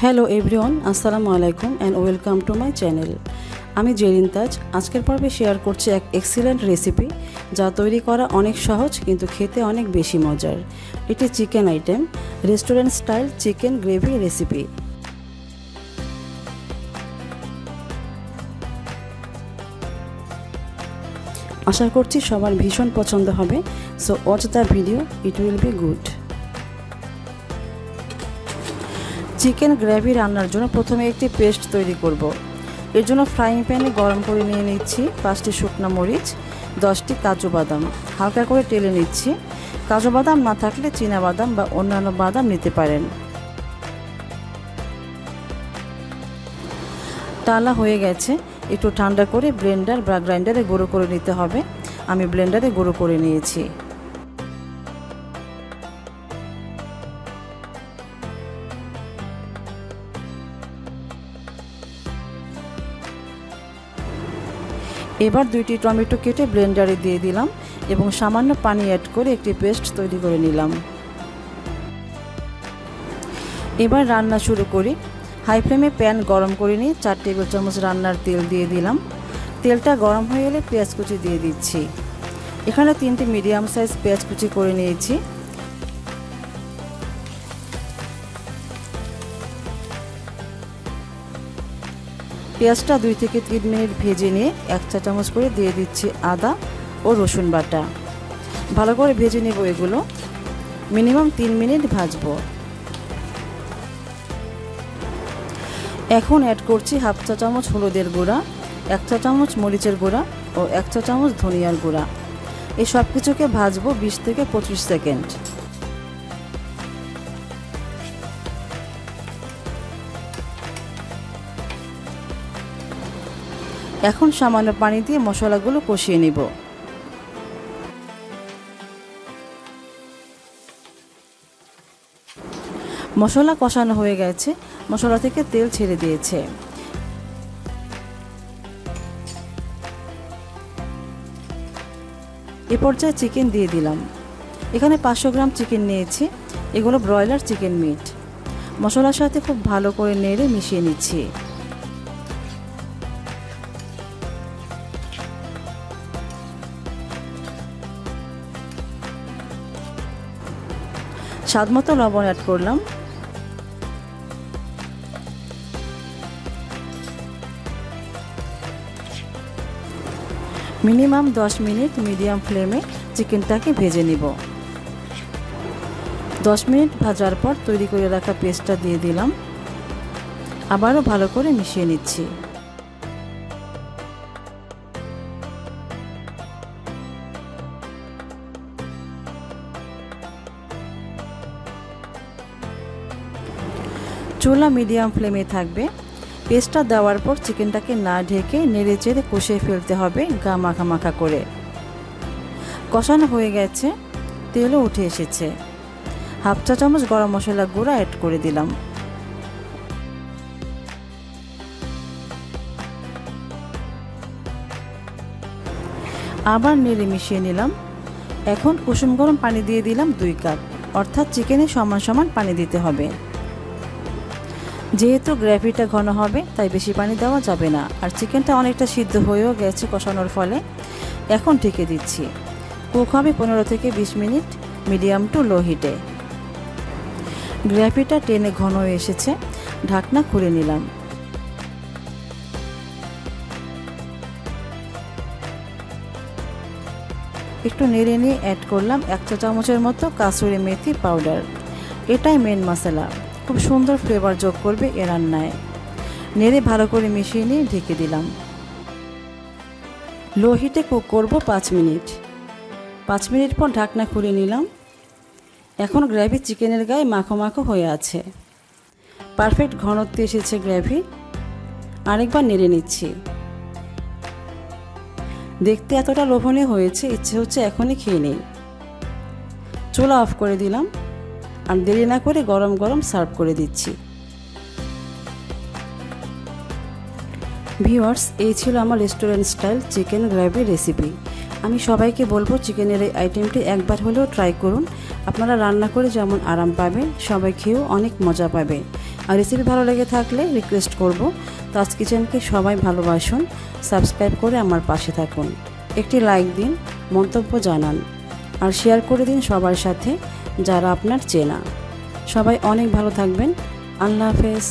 Hello everyone, আসসালামু আলাইকুম and welcome to my channel. আমি জেরিন তাজ। আজকের পর্বে শেয়ার করছি এক এক্সিলেন্ট রেসিপি, যা তৈরি করা অনেক সহজ কিন্তু খেতে অনেক বেশি মজার। এটি chicken item, restaurant style chicken gravy recipe. আশা করছি সবার ভীষণ পছন্দ হবে। So watch the video, it will be good. Chicken gravy রান্নার জন্য প্রথমে একটি পেস্ট তৈরি করব। এর জন্য ফ্রাইং প্যানে গরম করে নিয়ে নিচ্ছি 5টি শুকনো মরিচ, 10টি কাজু বাদাম। হালকা করে টেলে নিচ্ছি। কাজু বাদাম না থাকলে চীনা বাদাম বা অন্যান্য বাদাম নিতে পারেন। টালা হয়ে গেছে, একটু ঠান্ডা করে ব্লেন্ডার বা গ্রাইন্ডারে গুঁড়ো করে নিতে হবে। আমি ব্লেন্ডারে গুঁড়ো করে নিয়েছি। এবার 2টি টমেটো কেটে ব্লেন্ডারে দিয়ে দিলাম এবং সামান্য পানি অ্যাড করে একটি পেস্ট তৈরি করে নিলাম। এবার রান্না শুরু করি। হাই ফ্লেমে প্যান গরম করে নিয়ে 4 টেবিল চামচ রান্নার তেল দিয়ে দিলাম। তেলটা গরম হয়ে গেলে পেঁয়াজ কুচি দিয়ে দিচ্ছি। এখানে 3টি মিডিয়াম সাইজ পেঁয়াজ কুচি করে নিয়েছি। পেঁয়াজটা 2 থেকে 3 মিনিট ভেজে নিয়ে 1 চা চামচ করে দিয়ে দিচ্ছি আদা ও রসুন বাটা। ভালো করে ভেজে নেব এগুলো। মিনিমাম 3 মিনিট ভাজবো। এখন অ্যাড করছি হাফ চা চামচ হলুদের গুঁড়া, 1 চা চামচ মরিচের গুঁড়া ও 1 চা চামচ ধনিয়ার গুঁড়া। এই সব কিছুকে ভাজবো 20 থেকে 25 সেকেন্ড। এখন সামান্য পানি দিয়ে মশলাগুলো কষিয়ে নেব। মশলা কষানো হয়ে গেছে, মশলা থেকে তেল ছেড়ে দিয়েছে। এ পর্যায়ে চিকেন দিয়ে দিলাম। এখানে 500 গ্রাম চিকেন নিয়েছি। এগুলো ব্রয়লার চিকেন মিট। মশলার সাথে খুব ভালো করে নেড়ে মিশিয়ে নিচ্ছি। স্বাদমতো লবণ অ্যাড করলাম। মিনিমাম 10 মিনিট মিডিয়াম ফ্লেমে চিকেনটাকে ভেজে নিব। 10 মিনিট ভাজার পর তৈরি করে রাখা পেস্টটা দিয়ে দিলাম। আবারও ভালো করে মিশিয়ে নিচ্ছি। চুলা মিডিয়াম ফ্লেমে থাকবে। পেস্টটা দেওয়ার পর চিকেনটাকে না ঢেকে নেড়ে চেড়ে কষিয়ে ফেলতে হবে গা মাখা মাখা করে। কষানো হয়ে গেছে, তেলও উঠে এসেছে। হাফ চা চামচ গরম মশলা গুঁড়া অ্যাড করে দিলাম। আবার নেড়ে মিশিয়ে নিলাম। এখন কুসুম গরম পানি দিয়ে দিলাম 2 কাপ, অর্থাৎ চিকেনে সমান সমান পানি দিতে হবে। যেহেতু গ্রেভিটা ঘন হবে তাই বেশি পানি দেওয়া যাবে না। আর চিকেনটা অনেকটা সিদ্ধ হয়েও গেছে কষানোর ফলে। এখন ঢেকে দিচ্ছি। কুক হবে 15 থেকে 20 মিনিট মিডিয়াম টু লো হিটে। গ্রেভিটা টেনে ঘন হয়ে এসেছে। ঢাকনা খুলে নিলাম। একটু নেড়ে নিয়ে অ্যাড করলাম 1 চা চামচের মতো কাসুরি মেথি পাউডার। এটাই মেন মশলা, খুব সুন্দর ফ্লেভার যোগ করবে এ রান্নায়। নেড়ে ভালো করে মিশিয়ে নিয়ে ঢেকে দিলাম। লো হিটে কুক করব 5 মিনিট। 5 মিনিট পর ঢাকনা খুলে নিলাম। এখন গ্রেভি চিকেনের গায়ে মাখো মাখো হয়ে আছে। পারফেক্ট ঘনত্ব এসেছে গ্রেভি। আরেকবার নেড়ে নিচ্ছি। দেখতে এতটা লোভনীয় হয়েছে, ইচ্ছে হচ্ছে এখনই খেয়ে নেই। চুলা অফ করে দিলাম। আর দেরি না করে গরম গরম সার্ভ করে দিচ্ছি। ভিউয়ার্স, এই ছিল আমার restaurant style chicken gravy recipe. আমি সবাইকে বলবো চিকেনের এই আইটেমটি একবার হলেও ট্রাই করুন। আপনারা রান্না করে যেমন আরাম পাবেন, সবাই খেয়েও অনেক মজা পাবে। আর রেসিপি ভালো লেগে থাকলে রিকোয়েস্ট করব, তাজ কিচেনকে সবাই ভালোবাসুন, সাবস্ক্রাইব করে আমার পাশে থাকুন, একটি লাইক দিন, মন্তব্য জানান আর শেয়ার করে দিন সবার সাথে যারা আপনার চেনা। সবাই অনেক ভালো থাকবেন। আল্লাহ হাফেজ।